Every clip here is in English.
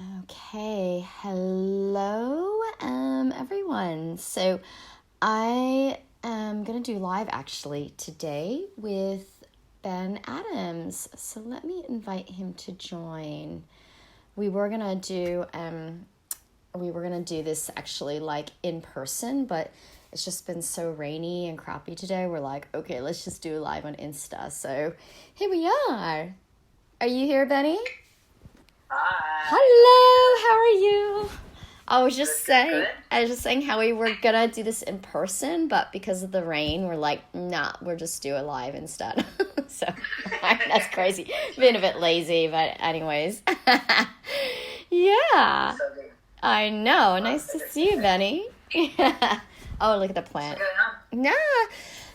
Okay, hello, everyone. So I am gonna do live actually today with Ben Adams. So let me invite him to join. We were gonna do this actually like in person, but it's just been so rainy and crappy today. We're like, okay, let's just do live on Insta. So here we are. Are you here, Benny? Hi. Hello, how are you? I was just Good. saying how we were gonna do this in person, but because of the rain, we're like, nah, we'll just do it live instead. So that's crazy. Being a bit lazy, but anyways. Yeah. So good. I know. Nice to see you, Benny. Oh, look at the plant. What's going on?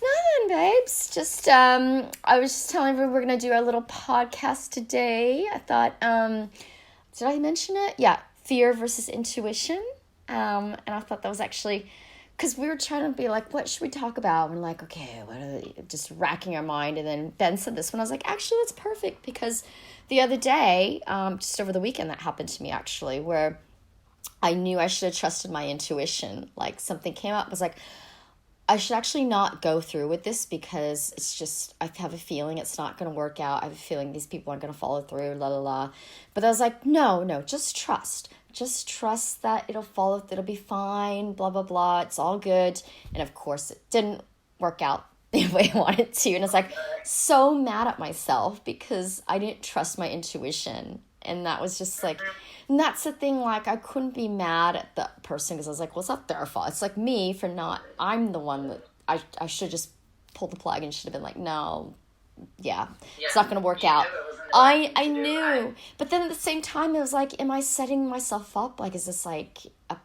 Nothing, babes. Just I was just telling everyone we're gonna do our little podcast today. I thought, did I mention it? Yeah, fear versus intuition. And I thought that was actually because we were trying to be like, what should we talk about? And we're like, okay, what are they? Just racking our mind. And then Ben said this one. I was like, actually, that's perfect because the other day, just over the weekend, that happened to me actually, where I knew I should have trusted my intuition. Like something came up. I was like, I should actually not go through with this because it's just, I have a feeling it's not going to work out. I have a feeling these people aren't going to follow through, la, la, la. But I was like, no, just trust. Just trust that it'll follow, it'll be fine, blah, blah, blah. It's all good. And of course, it didn't work out the way I wanted to. And it's like, so mad at myself because I didn't trust my intuition. And that was just like, and that's the thing, like, I couldn't be mad at the person because I was like, well, it's not their fault. It's like me for not, I'm the one that I should just pull the plug and should have been like, no, it's not going to work out. I knew. But then at the same time, it was like, am I setting myself up? Like, is this like a,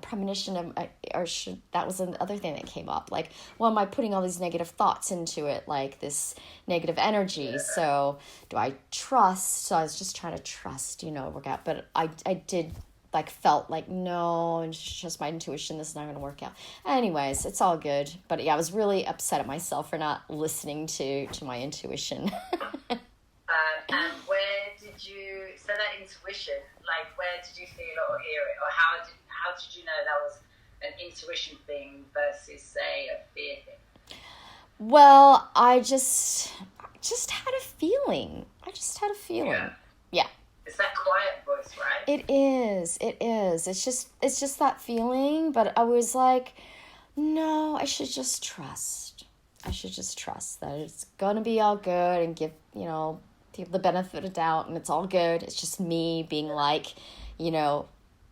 premonition of, or should, that was another thing that came up. Like, well, am I putting all these negative thoughts into it? Like this negative energy. So do I trust? So I was just trying to trust, work out. But I did like felt like, no, and just my intuition, this is not going to work out. Anyways, it's all good. But yeah, I was really upset at myself for not listening to my intuition. And where did you, so that intuition, like where did you feel it or hear it? Or how did you know that was an intuition thing versus, say, a fear thing? Well, I just had a feeling. Yeah. It's that quiet voice, right? It is. It's just that feeling, but I was like, no, I should just trust. That it's going to be all good and give, people the benefit of doubt and it's all good. It's just me being like,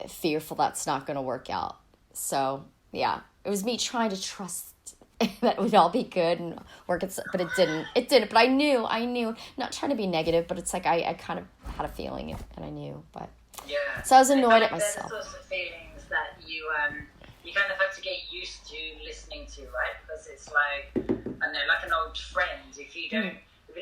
fearful that's not going to work out. So, yeah, it was me trying to trust that it would all be good and work, but it didn't, but I knew, not trying to be negative, but it's like, I kind of had a feeling and I knew, but yeah. So I was annoyed at myself. There's sorts of feelings that you kind of have to get used to listening to, right? Because it's like, I know, like an old friend, if you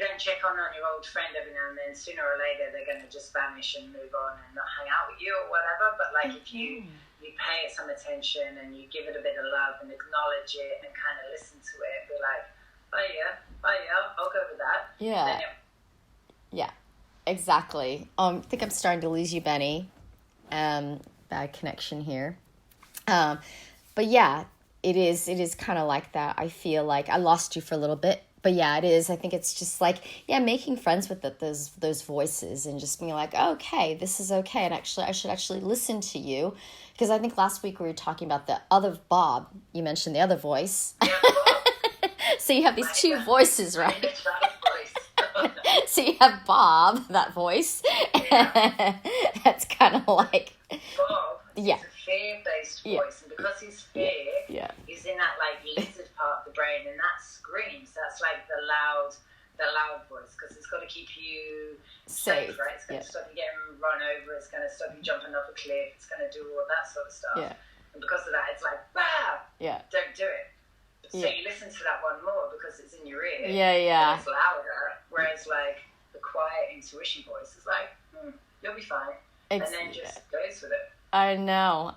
don't check on your old friend every now and then, sooner or later they're going to just vanish and move on and not hang out with you or whatever. But like if you pay it some attention and you give it a bit of love and acknowledge it and kind of listen to it, be like, oh yeah, I'll go with that. Yeah, exactly. I think I'm starting to lose you, Benny. Bad connection here. But yeah, it is kind of like that. I feel like I lost you for a little bit. But yeah, it is. I think it's just like, making friends with those voices and just being like, okay, this is okay. And actually, I should actually listen to you. Because I think last week we were talking about the other Bob. You mentioned the other voice. Yeah, Bob. So you have these two voices, right? So you have Bob, that voice. Yeah. That's kind of like... Bob is a fear-based voice. And because his fear is in that like lizard part of the brain and that screams, that's like the loud voice because it's got to keep you safe, right? It's going to stop you getting run over, it's going to stop you jumping off a cliff, it's going to do all that sort of stuff. And because of that, it's like, don't do it. So you listen to that one more because it's in your ear. And it's louder. Whereas like the quiet intuition voice is like, you'll be fine. And then just goes with it. I know.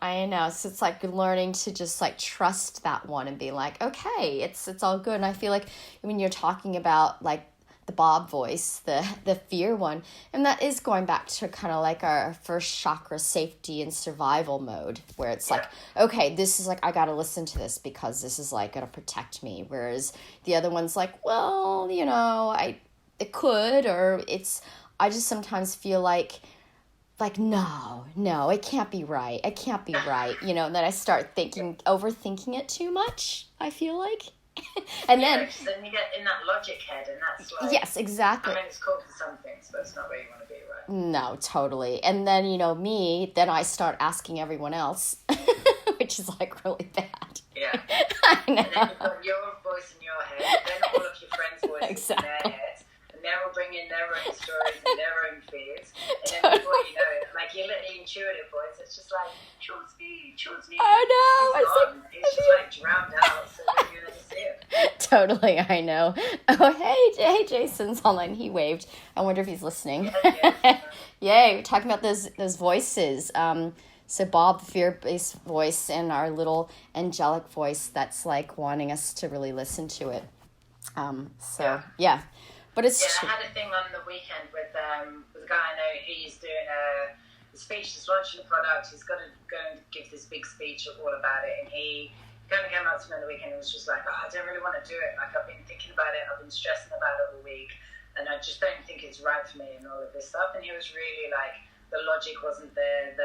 So it's like learning to just like trust that one and be like, okay, it's all good. And I feel like when you're talking about like the Bob voice, the fear one. And that is going back to kind of like our first chakra, safety and survival mode, where it's like, okay, this is like, I got to listen to this because this is like going to protect me. Whereas the other one's like, well, you know, it could, or I just sometimes feel like, no, it can't be right. It can't be right. You know, and then I start overthinking it too much, I feel like. And then you get in that logic head, and that's like, yes, exactly. I mean, it's cool for some things, but it's not where you want to be, right? No, totally. And then, you know, then I start asking everyone else, which is like really bad. Yeah. I know. And then you've got your voice in your head, then all of your friends' voices exactly. in their heads, and they're all bringing their own stories and their own fears. And then before you know it, like your little intuitive voice, it's just like, choose me. I know. It's just like drowned out, so that you never see it. Totally, I know. Oh, hey, Jason's online. He waved. I wonder if he's listening. Yeah. Yay, we're talking about those voices. So Bob, the fear-based voice, and our little angelic voice that's like wanting us to really listen to it. Yeah. But it's I had a thing on the weekend with a guy I know. He's doing a speech. He's launching a product. He's got to go and give this big speech all about it. And he kind of came up to me on the weekend and was just like, I don't really want to do it. Like, I've been thinking about it. I've been stressing about it all week. And I just don't think it's right for me and all of this stuff. And he was really like, the logic wasn't there.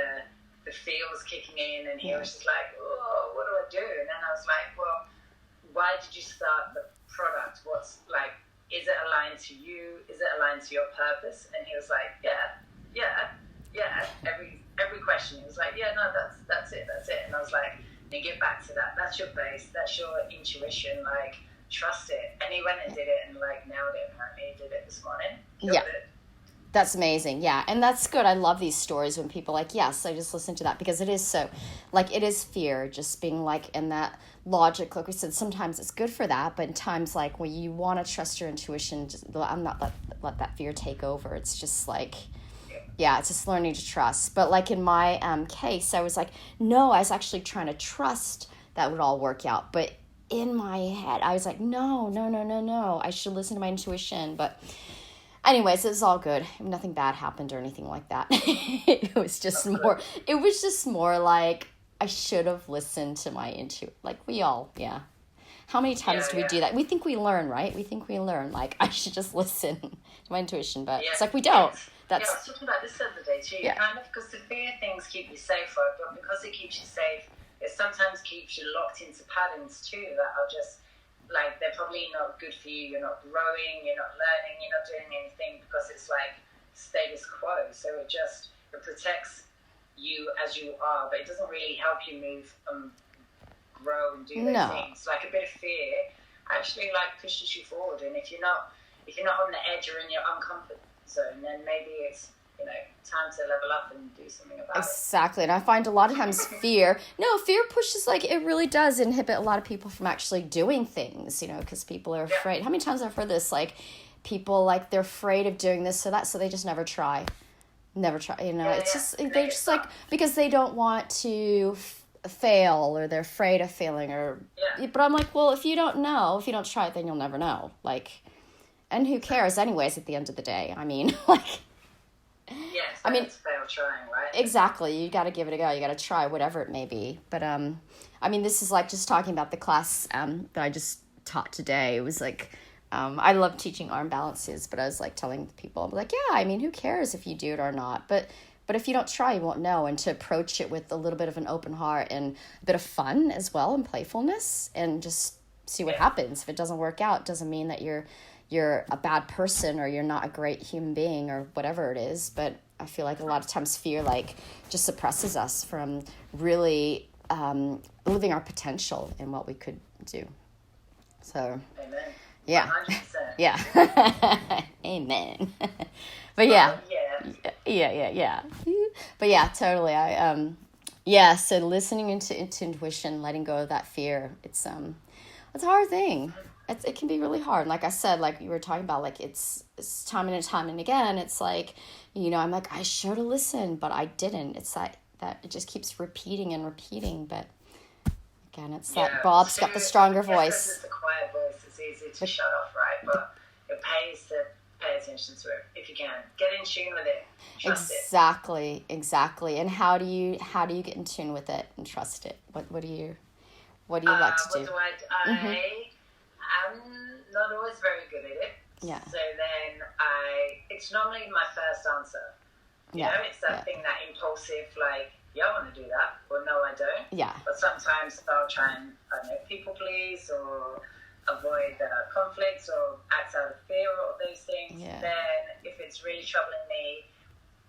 The fear was kicking in. And he was just like, oh, what do I do? And then I was like, well, why did you start the product? What's like, is it aligned to you? Is it aligned to your purpose? And he was like, yeah. Every question, he was like, yeah, no, that's it. And I was like, then get back to that. That's your base. That's your intuition. Like, trust it. And he went and did it and like nailed it. Apparently, he did it this morning. Killed it. That's amazing. Yeah. And that's good. I love these stories when people are like, yes, I just listened to that, because it is so, like, it is fear, just being like in that logic. Like we said, sometimes it's good for that, but in times like when you want to trust your intuition, I'm not let that fear take over. It's just like, it's just learning to trust. But like in my case, I was like, no, I was actually trying to trust that would all work out. But in my head, I was like, no, I should listen to my intuition. But anyways, it's all good. Nothing bad happened or anything like that. It was just more like I should have listened to my intuition. Like we all, How many times do we do that? We think we learn, right? We think we learn. Like, I should just listen to my intuition, but it's like we don't. I was talking about this the other day too. Kind of, because the fear things keep you safer, but because it keeps you safe, it sometimes keeps you locked into patterns too that are just like, they're probably not good for you. You're not growing, you're not learning, you're not doing anything, because it's like status quo. So it protects you as you are, but it doesn't really help you move and grow and do those things. Like a bit of fear actually like pushes you forward. And if you're not on the edge or in your uncomfort zone, then maybe it's time to level up and do something about it. Exactly. And I find a lot of times fear pushes, like, it really does inhibit a lot of people from actually doing things, because people are afraid. How many times I've heard this, like, people, like, they're afraid of doing this or that, so they just never try. It's just, they're just like, because they don't want to fail, or they're afraid of failing, but I'm like, well, if you don't try it, then you'll never know. Like, and who cares anyways at the end of the day? I mean, like, it's fail trying, right? Exactly. You got to give it a go. You got to try whatever it may be. But this is like just talking about the class that I just taught today. It was like, I love teaching arm balances, but I was like telling people, I'm like, who cares if you do it or not? But if you don't try, you won't know. And to approach it with a little bit of an open heart and a bit of fun as well, and playfulness, and just see what happens. If it doesn't work out, it doesn't mean that you're a bad person or you're not a great human being or whatever it is. But I feel like a lot of times fear like just suppresses us from really living our potential in what we could do. So, amen. Yeah. 100%. Yeah. Amen. But yeah. But yeah, totally. So listening into intuition, letting go of that fear, it's a hard thing. It can be really hard. Like I said, like you were talking about, like it's time and again. It's like, I'm like, I should have listened, but I didn't. It's that it just keeps repeating. But again, it's that Bob's got the stronger voice. It's the quiet voice. It's easy to shut off, right? But it pays to pay attention to it if you can. Get in tune with it. Trust Exactly. And how do you get in tune with it and trust it? What do you like to do? What do I am not always very good at it. Yeah. So then it's normally my first answer. You know, it's that thing, that impulsive, like, yeah, I want to do that, or no, I don't. Yeah. But sometimes I'll try and, I don't know, people please, or avoid conflicts, or act out of fear, or all those things. Yeah. Then if it's really troubling me,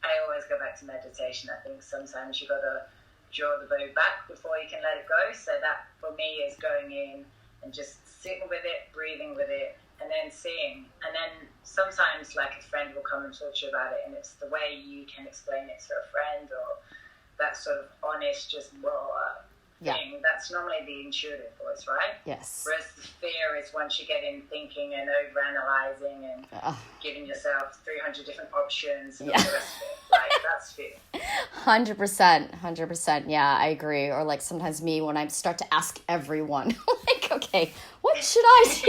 I always go back to meditation. I think sometimes you got to draw the bow back before you can let it go. So that, for me, is going in and just sitting with it, breathing with it, and then seeing. And then sometimes, like, a friend will come and talk to you about it, and it's the way you can explain it to a friend, or that sort of honest, just raw thing. That's normally the intuitive voice, right? Yes. Whereas the fear is once you get in thinking and overanalyzing and giving yourself 300 different options and all the rest of it. Like, that's fear. 100%. Yeah, I agree. Or like sometimes me, when I start to ask everyone, like, okay, what should I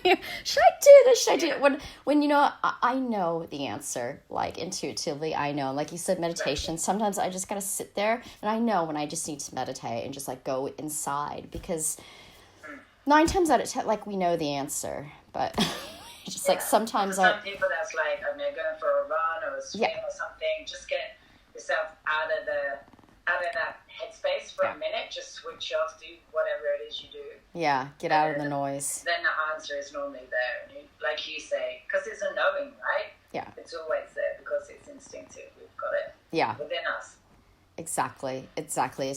do? Should I do this? Should I do it? When you know, I know the answer, like intuitively, I know. Like you said, meditation, sometimes I just got to sit there and I know when I just need to meditate and just like go inside, because 9 times out of 10, like, we know the answer, but just like sometimes some people that's like, I'm going for a run or a swim or something, just get yourself out of that headspace for a minute, just switch off, do whatever it is you do. Yeah, get out of the noise. Then the answer is normally there. And like you say, because it's a knowing, right? Yeah. It's always there because it's instinctive. We've got it within us. Exactly. It's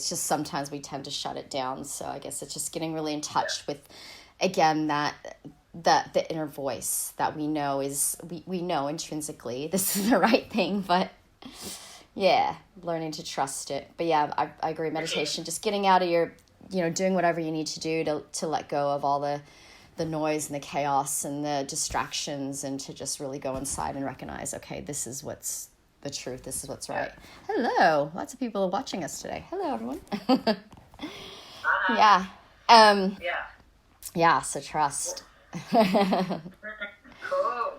just sometimes we tend to shut it down. So I guess it's just getting really in touch with, again, that the inner voice that we know is, we know intrinsically this is the right thing, but learning to trust it. But yeah, I agree. Meditation, just getting out of your, doing whatever you need to do to let go of all the noise and the chaos and the distractions, and to just really go inside and recognize, okay, this is what's the truth. This is what's right. Hello. Lots of people are watching us today. Hello, everyone. Hi. So trust. Cool.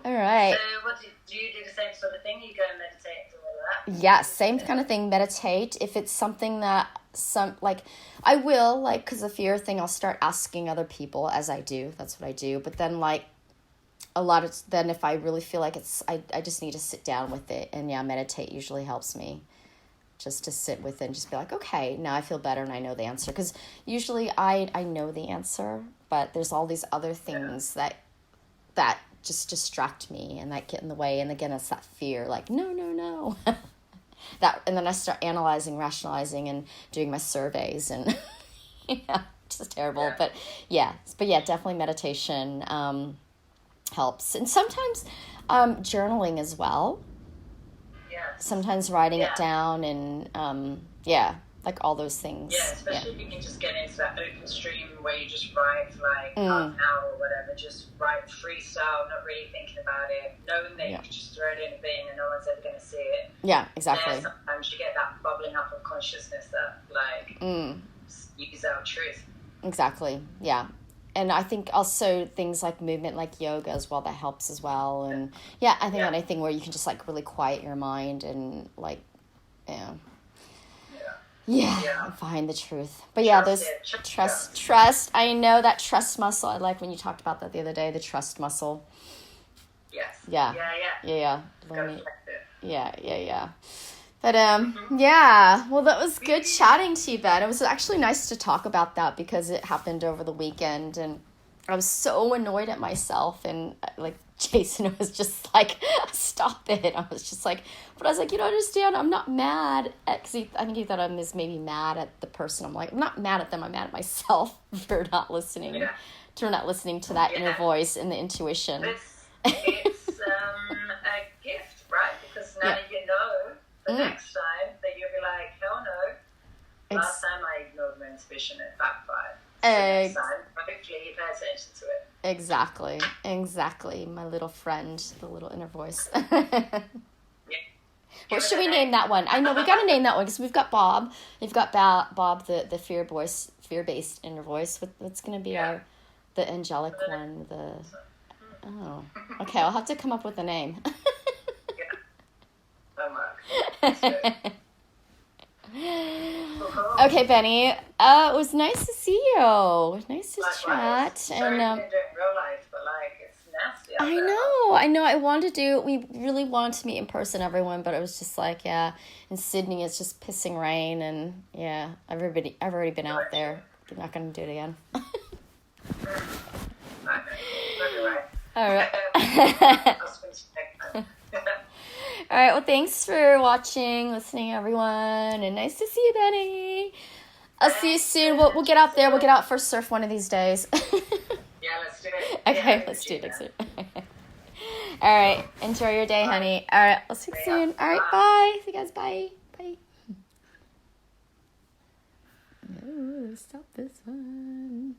All right. So do you do the same sort of thing? You go and meditate and all that? Yeah, same kind of thing. Meditate. If it's something that I will, like, because the fear thing, I'll start asking other people as I do. That's what I do. But then, like, then if I really feel like I just need to sit down with it, and meditate usually helps me, just to sit with it and just be like, okay, now I feel better and I know the answer. Because usually I know the answer, but there's all these other things that just distract me and that get in the way. And again, it's that fear, like, no. And then I start analyzing, rationalizing, and doing my surveys, and just terrible. But definitely meditation helps. And sometimes journaling as well. Sometimes writing it down, and like all those things. Yeah, especially if you can just get into that open stream where you just write for like half an hour or whatever, just write freestyle, not really thinking about it, knowing that you can just throw it in a bin and no one's ever going to see it. Yeah, exactly. And sometimes you get that bubbling up of consciousness that like speaks out truth. Exactly, yeah. And I think also things like movement, like yoga as well, that helps as well. And I think anything where you can just like really quiet your mind and like, find the truth. But trust. I know that trust muscle. I like when you talked about that the other day, the trust muscle. Yes. Yeah. Learning it. Yeah. But well, that was good chatting to you, Ben. It was actually nice to talk about that because it happened over the weekend, and I was so annoyed at myself, and like Jason was just like, stop it. I was just like, but I was like, you don't understand, I'm not mad at, because I think he thought I was maybe mad at the person. I'm like, I'm not mad at them, I'm mad at myself for not listening to that inner voice and the intuition. It's a gift, right? Because now you know the next time that you'll be like, hell no. Last time I ignored my intuition, it backfired. So next time, hopefully you pay attention to it. Exactly. My little friend, the little inner voice. What should we name that one? I know we got to name that one because we've got Bob. We've got Bob, the fear-based inner voice. What's going to be the angelic one? Oh. Okay, I'll have to come up with a name. Okay, Benny. It was nice to see you. It was nice to chat. And in real life, but it's nasty. I know. I wanted to do. We really wanted to meet in person, everyone, but it was just in Sydney, it's just pissing rain, and I've already been out there. I'm not going to do it again. All right. All right, well, thanks for watching, listening, everyone, and nice to see you, Benny. I'll see you soon. We'll get out there. We'll get out for a surf one of these days. Yeah, let's do it. Okay, let's do it next week. All right, enjoy your day, honey. All right, I'll see you soon. All right, bye. See you guys, bye. Bye. Oh, stop this one.